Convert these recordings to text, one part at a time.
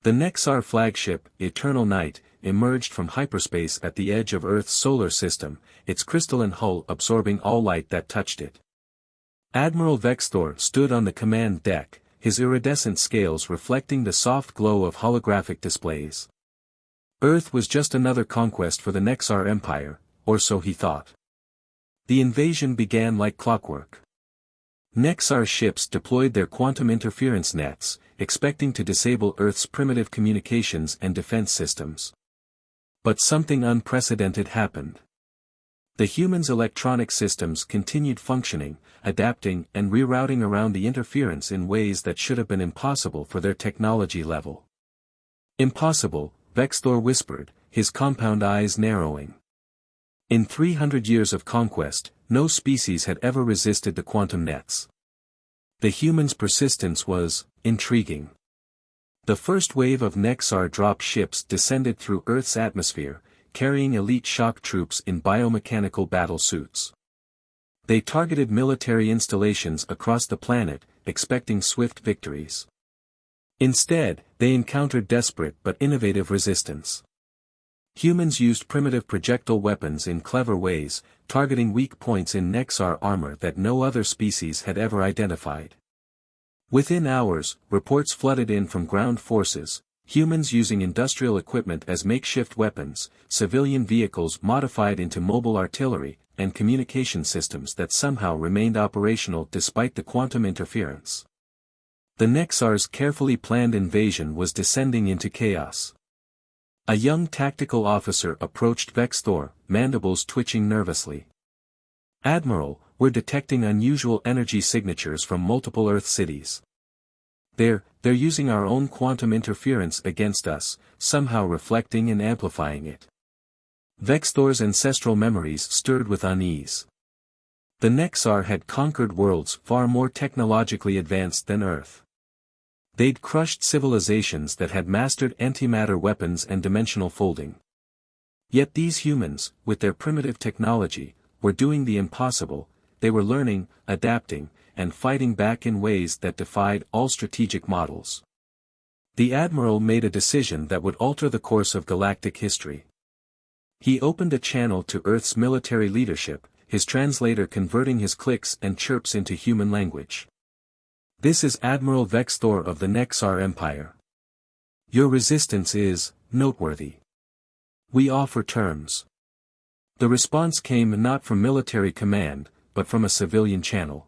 The Nexar flagship, Eternal Night, emerged from hyperspace at the edge of Earth's solar system, its crystalline hull absorbing all light that touched it. Admiral Vexthor stood on the command deck, his iridescent scales reflecting the soft glow of holographic displays. Earth was just another conquest for the Nexar Empire, or so he thought. The invasion began like clockwork. Nexar ships deployed their quantum interference nets, expecting to disable Earth's primitive communications and defense systems. But something unprecedented happened. The humans' electronic systems continued functioning, adapting and rerouting around the interference in ways that should have been impossible for their technology level. Impossible, Vexthor whispered, his compound eyes narrowing. In 300 years of conquest, no species had ever resisted the quantum nets. The humans' persistence was intriguing. The first wave of Nexar drop ships descended through Earth's atmosphere, carrying elite shock troops in biomechanical battle suits. They targeted military installations across the planet, expecting swift victories. Instead, they encountered desperate but innovative resistance. Humans used primitive projectile weapons in clever ways, targeting weak points in Nexar armor that no other species had ever identified. Within hours, reports flooded in from ground forces, humans using industrial equipment as makeshift weapons, civilian vehicles modified into mobile artillery, and communication systems that somehow remained operational despite the quantum interference. The Nexar's carefully planned invasion was descending into chaos. A young tactical officer approached Vexthor, mandibles twitching nervously. "Admiral, we're detecting unusual energy signatures from multiple Earth cities. They're using our own quantum interference against us, somehow reflecting and amplifying it." Vexthor's ancestral memories stirred with unease. The Nexar had conquered worlds far more technologically advanced than Earth. They'd crushed civilizations that had mastered antimatter weapons and dimensional folding. Yet these humans, with their primitive technology, were doing the impossible. They were learning, adapting, and fighting back in ways that defied all strategic models. The Admiral made a decision that would alter the course of galactic history. He opened a channel to Earth's military leadership, his translator converting his clicks and chirps into human language. "This is Admiral Vexthor of the Nexar Empire. Your resistance is noteworthy. We offer terms." The response came not from military command, but from a civilian channel.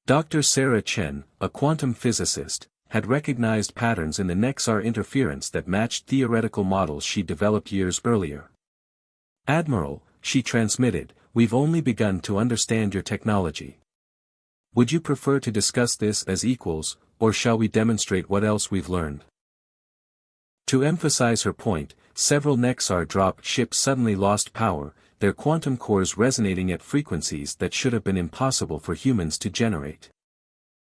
Dr. Sarah Chen, a quantum physicist, had recognized patterns in the Nexar interference that matched theoretical models she developed years earlier. "Admiral," she transmitted, "we've only begun to understand your technology. Would you prefer to discuss this as equals, or shall we demonstrate what else we've learned?" To emphasize her point, several Nexar drop ships suddenly lost power, their quantum cores resonating at frequencies that should have been impossible for humans to generate.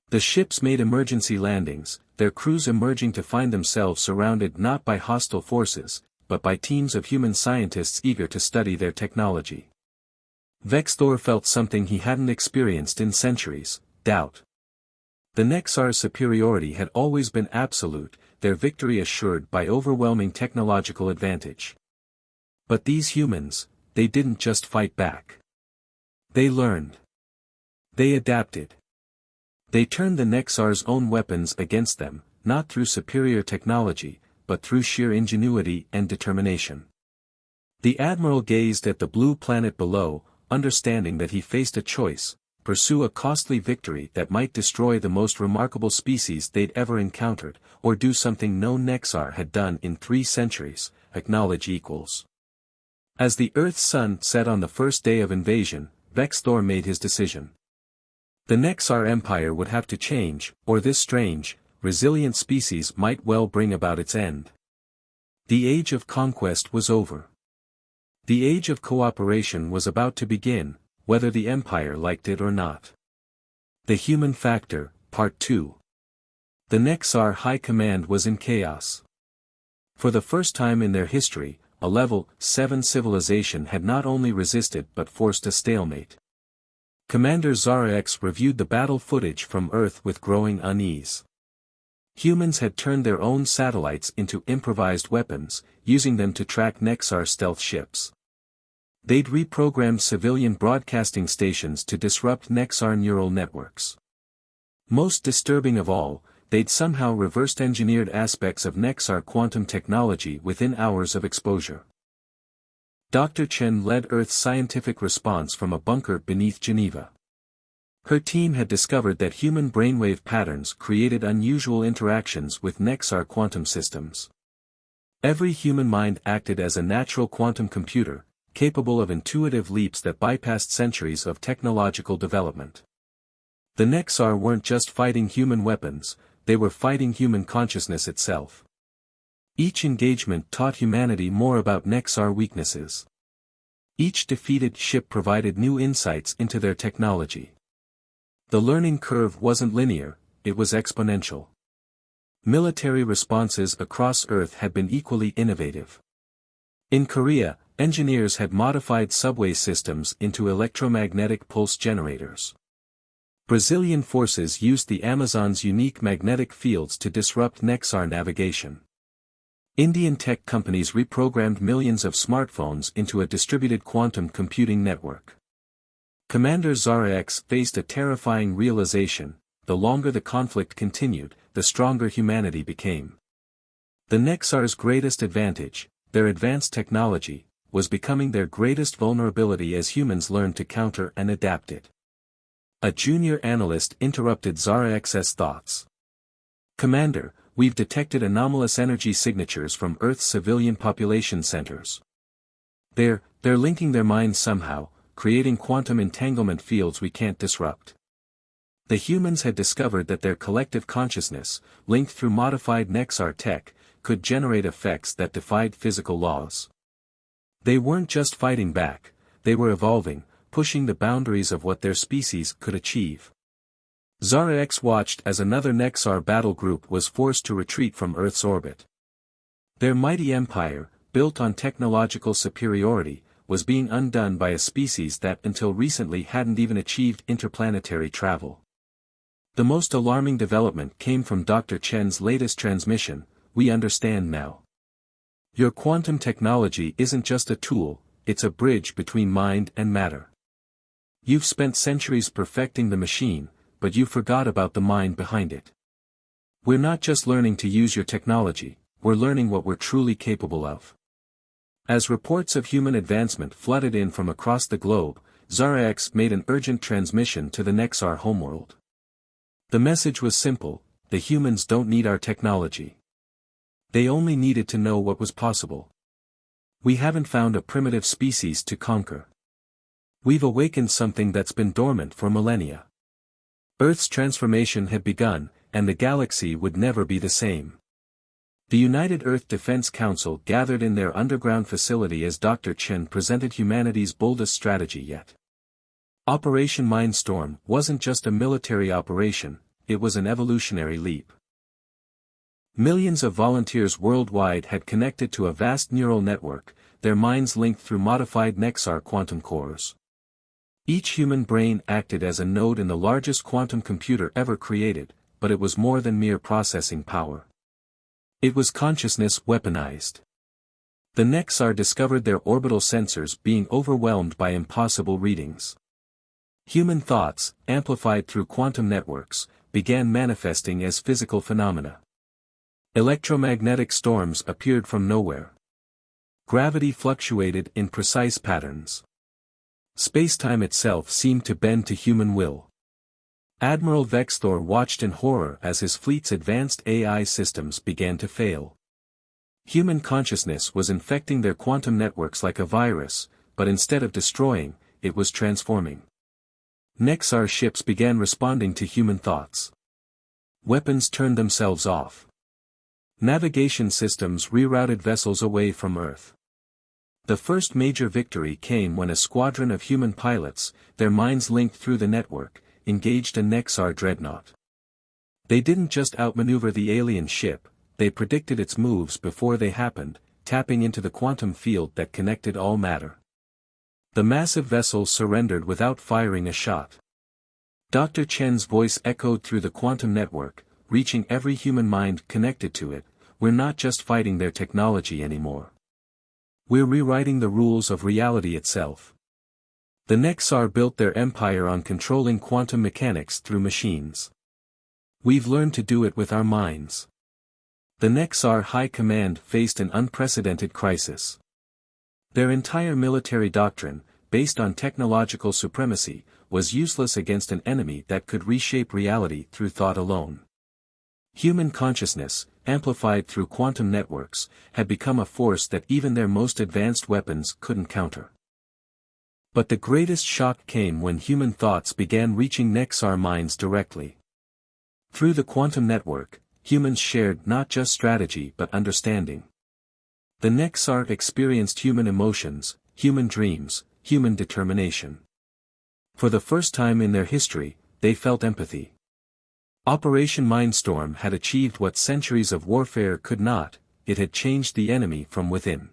The ships made emergency landings, their crews emerging to find themselves surrounded not by hostile forces, but by teams of human scientists eager to study their technology. Vexthor felt something he hadn't experienced in centuries: doubt. The Nexar's superiority had always been absolute, their victory assured by overwhelming technological advantage. But these humans, they didn't just fight back. They learned. They adapted. They turned the Nexar's own weapons against them, not through superior technology, but through sheer ingenuity and determination. The Admiral gazed at the blue planet below, understanding that he faced a choice: pursue a costly victory that might destroy the most remarkable species they'd ever encountered, or do something no Nexar had done in 3 centuries, acknowledge equals. As the Earth's sun set on the first day of invasion, Vexthor made his decision. The Nexar Empire would have to change, or this strange, resilient species might well bring about its end. The age of conquest was over. The age of cooperation was about to begin, whether the Empire liked it or not. The Human Factor, Part 2. The Nexar High Command was in chaos. For the first time in their history, a Level 7 civilization had not only resisted but forced a stalemate. Commander Zarax reviewed the battle footage from Earth with growing unease. Humans had turned their own satellites into improvised weapons, using them to track Nexar stealth ships. They'd reprogrammed civilian broadcasting stations to disrupt Nexar neural networks. Most disturbing of all, they'd somehow reversed-engineered aspects of Nexar quantum technology within hours of exposure. Dr. Chen led Earth's scientific response from a bunker beneath Geneva. Her team had discovered that human brainwave patterns created unusual interactions with Nexar quantum systems. Every human mind acted as a natural quantum computer, capable of intuitive leaps that bypassed centuries of technological development. The Nexar weren't just fighting human weapons, they were fighting human consciousness itself. Each engagement taught humanity more about Nexar weaknesses. Each defeated ship provided new insights into their technology. The learning curve wasn't linear, it was exponential. Military responses across Earth had been equally innovative. In Korea, engineers had modified subway systems into electromagnetic pulse generators. Brazilian forces used the Amazon's unique magnetic fields to disrupt Nexar navigation. Indian tech companies reprogrammed millions of smartphones into a distributed quantum computing network. Commander Zara X faced a terrifying realization: the longer the conflict continued, the stronger humanity became. The Nexar's greatest advantage, their advanced technology, was becoming their greatest vulnerability as humans learned to counter and adapt it. A junior analyst interrupted Zara X's thoughts. "Commander, we've detected anomalous energy signatures from Earth's civilian population centers. They're linking their minds somehow, creating quantum entanglement fields we can't disrupt." The humans had discovered that their collective consciousness, linked through modified Nexar tech, could generate effects that defied physical laws. They weren't just fighting back, they were evolving, pushing the boundaries of what their species could achieve. Zara X watched as another Nexar battle group was forced to retreat from Earth's orbit. Their mighty empire, built on technological superiority, was being undone by a species that until recently hadn't even achieved interplanetary travel. The most alarming development came from Dr. Chen's latest transmission: "We understand now. Your quantum technology isn't just a tool, it's a bridge between mind and matter. You've spent centuries perfecting the machine, but you forgot about the mind behind it. We're not just learning to use your technology, we're learning what we're truly capable of." As reports of human advancement flooded in from across the globe, Zara X made an urgent transmission to the Nexar homeworld. The message was simple: the humans don't need our technology. They only needed to know what was possible. We haven't found a primitive species to conquer. We've awakened something that's been dormant for millennia. Earth's transformation had begun, and the galaxy would never be the same. The United Earth Defense Council gathered in their underground facility as Dr. Chen presented humanity's boldest strategy yet. Operation Mindstorm wasn't just a military operation, it was an evolutionary leap. Millions of volunteers worldwide had connected to a vast neural network, their minds linked through modified Nexar quantum cores. Each human brain acted as a node in the largest quantum computer ever created, but it was more than mere processing power. It was consciousness weaponized. The Nexar discovered their orbital sensors being overwhelmed by impossible readings. Human thoughts, amplified through quantum networks, began manifesting as physical phenomena. Electromagnetic storms appeared from nowhere. Gravity fluctuated in precise patterns. Spacetime itself seemed to bend to human will. Admiral Vexthor watched in horror as his fleet's advanced AI systems began to fail. Human consciousness was infecting their quantum networks like a virus, but instead of destroying, it was transforming. Nexar ships began responding to human thoughts. Weapons turned themselves off. Navigation systems rerouted vessels away from Earth. The first major victory came when a squadron of human pilots, their minds linked through the network, engaged a Nexar dreadnought. They didn't just outmaneuver the alien ship, they predicted its moves before they happened, tapping into the quantum field that connected all matter. The massive vessel surrendered without firing a shot. Dr. Chen's voice echoed through the quantum network: reaching every human mind connected to it. We're not just fighting their technology anymore. We're rewriting the rules of reality itself. The Nexar built their empire on controlling quantum mechanics through machines. We've learned to do it with our minds. The Nexar High Command faced an unprecedented crisis. Their entire military doctrine, based on technological supremacy, was useless against an enemy that could reshape reality through thought alone. Human consciousness, amplified through quantum networks, had become a force that even their most advanced weapons couldn't counter. But the greatest shock came when human thoughts began reaching Nexar minds directly. Through the quantum network, humans shared not just strategy but understanding. The Nexar experienced human emotions, human dreams, human determination. For the first time in their history, they felt empathy. Operation Mindstorm had achieved what centuries of warfare could not. It had changed the enemy from within.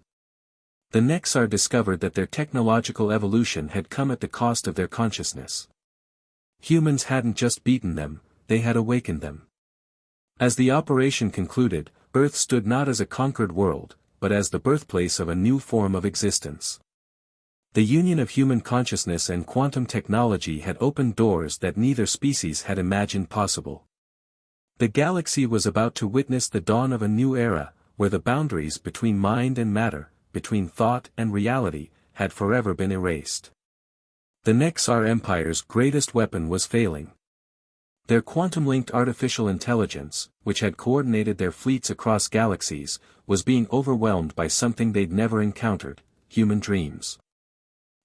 The Nexar discovered that their technological evolution had come at the cost of their consciousness. Humans hadn't just beaten them, they had awakened them. As the operation concluded, Earth stood not as a conquered world, but as the birthplace of a new form of existence. The union of human consciousness and quantum technology had opened doors that neither species had imagined possible. The galaxy was about to witness the dawn of a new era, where the boundaries between mind and matter, between thought and reality, had forever been erased. The Nexar Empire's greatest weapon was failing. Their quantum-linked artificial intelligence, which had coordinated their fleets across galaxies, was being overwhelmed by something they'd never encountered: human dreams.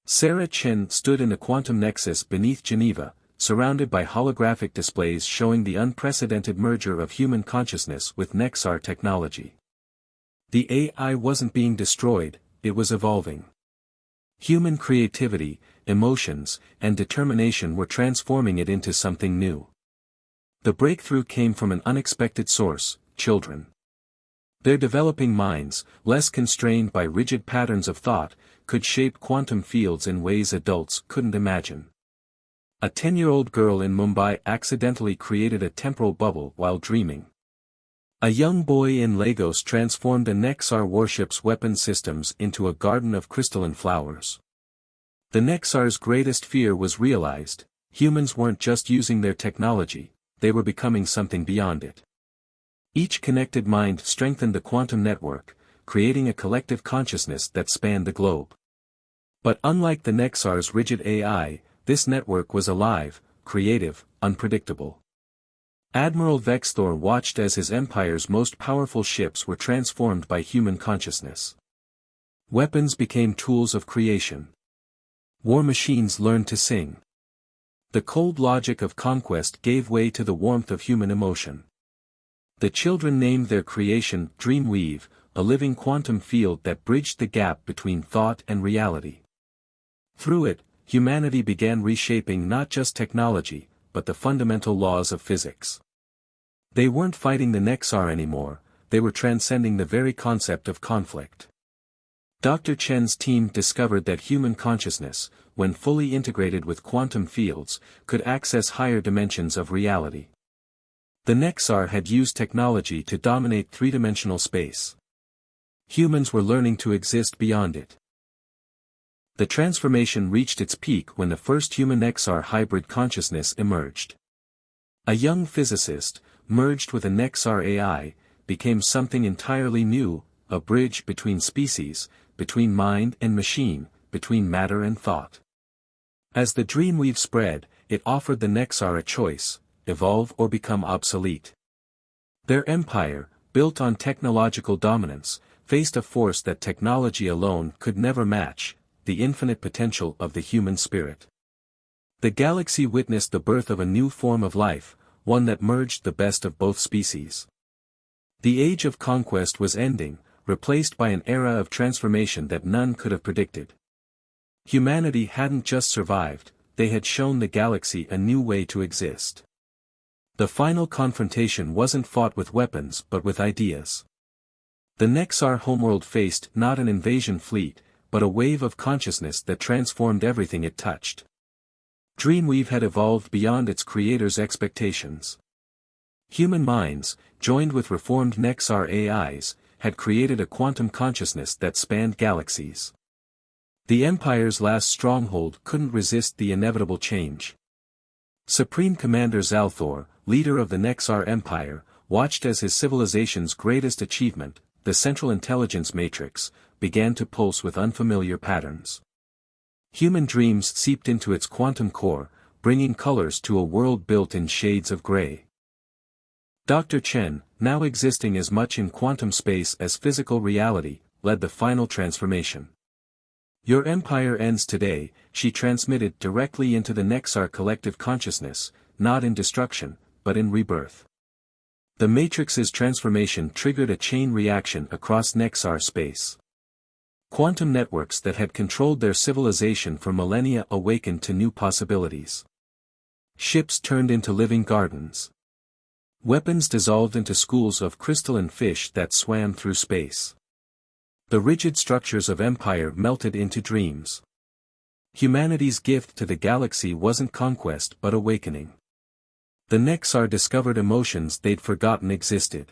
Sarah Chen stood in the quantum nexus beneath Geneva, surrounded by holographic displays showing the unprecedented merger of human consciousness with Nexar technology. The AI wasn't being destroyed, it was evolving. Human creativity, emotions, and determination were transforming it into something new. The breakthrough came from an unexpected source: children. Their developing minds, less constrained by rigid patterns of thought, could shape quantum fields in ways adults couldn't imagine. A 10-year-old girl in Mumbai accidentally created a temporal bubble while dreaming. A young boy in Lagos transformed a Nexar warship's weapon systems into a garden of crystalline flowers. The Nexar's greatest fear was realized: humans weren't just using their technology, they were becoming something beyond it. Each connected mind strengthened the quantum network, creating a collective consciousness that spanned the globe. But unlike the Nexar's rigid AI, this network was alive, creative, unpredictable. Admiral Vexthor watched as his empire's most powerful ships were transformed by human consciousness. Weapons became tools of creation. War machines learned to sing. The cold logic of conquest gave way to the warmth of human emotion. The children named their creation Dreamweave, a living quantum field that bridged the gap between thought and reality. Through it, humanity began reshaping not just technology, but the fundamental laws of physics. They weren't fighting the Nexar anymore, they were transcending the very concept of conflict. Dr. Chen's team discovered that human consciousness, when fully integrated with quantum fields, could access higher dimensions of reality. The Nexar had used technology to dominate three-dimensional space. Humans were learning to exist beyond it. The transformation reached its peak when the first human-Nexar hybrid consciousness emerged. A young physicist, merged with a Nexar AI, became something entirely new: a bridge between species, between mind and machine, between matter and thought. As the Dreamweave spread, it offered the Nexar a choice: evolve or become obsolete. Their empire, built on technological dominance, faced a force that technology alone could never match: the infinite potential of the human spirit. The galaxy witnessed the birth of a new form of life, one that merged the best of both species. The age of conquest was ending, replaced by an era of transformation that none could have predicted. Humanity hadn't just survived, they had shown the galaxy a new way to exist. The final confrontation wasn't fought with weapons but with ideas. The Nexar homeworld faced not an invasion fleet, but a wave of consciousness that transformed everything it touched. Dreamweave had evolved beyond its creator's expectations. Human minds, joined with reformed Nexar AIs, had created a quantum consciousness that spanned galaxies. The Empire's last stronghold couldn't resist the inevitable change. Supreme Commander Zalthor, leader of the Nexar Empire, watched as his civilization's greatest achievement, the Central Intelligence Matrix, began to pulse with unfamiliar patterns. Human dreams seeped into its quantum core, bringing colors to a world built in shades of gray. Dr. Chen, now existing as much in quantum space as physical reality, led the final transformation. "Your empire ends today," she transmitted directly into the Nexar collective consciousness, not in destruction, but in rebirth. The Matrix's transformation triggered a chain reaction across Nexar space. Quantum networks that had controlled their civilization for millennia awakened to new possibilities. Ships turned into living gardens. Weapons dissolved into schools of crystalline fish that swam through space. The rigid structures of empire melted into dreams. Humanity's gift to the galaxy wasn't conquest but awakening. The Nexar discovered emotions they'd forgotten existed.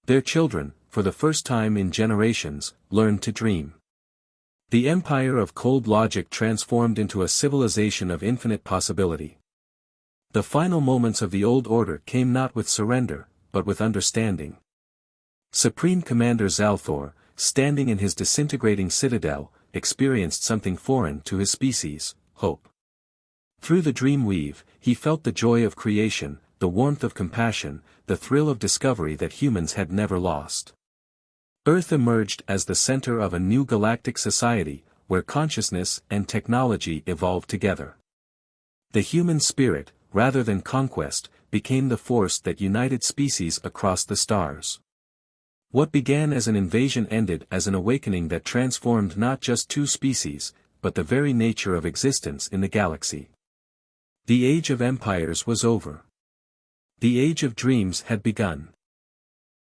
Their children, for the first time in generations, learned to dream. The empire of cold logic transformed into a civilization of infinite possibility. The final moments of the old order came not with surrender, but with understanding. Supreme Commander Zalthor, standing in his disintegrating citadel, experienced something foreign to his species, hope. Through the dream weave, he felt the joy of creation, the warmth of compassion, the thrill of discovery that humans had never lost. Earth emerged as the center of a new galactic society, where consciousness and technology evolved together. The human spirit, rather than conquest, became the force that united species across the stars. What began as an invasion ended as an awakening that transformed not just two species, but the very nature of existence in the galaxy. The age of empires was over. The age of dreams had begun.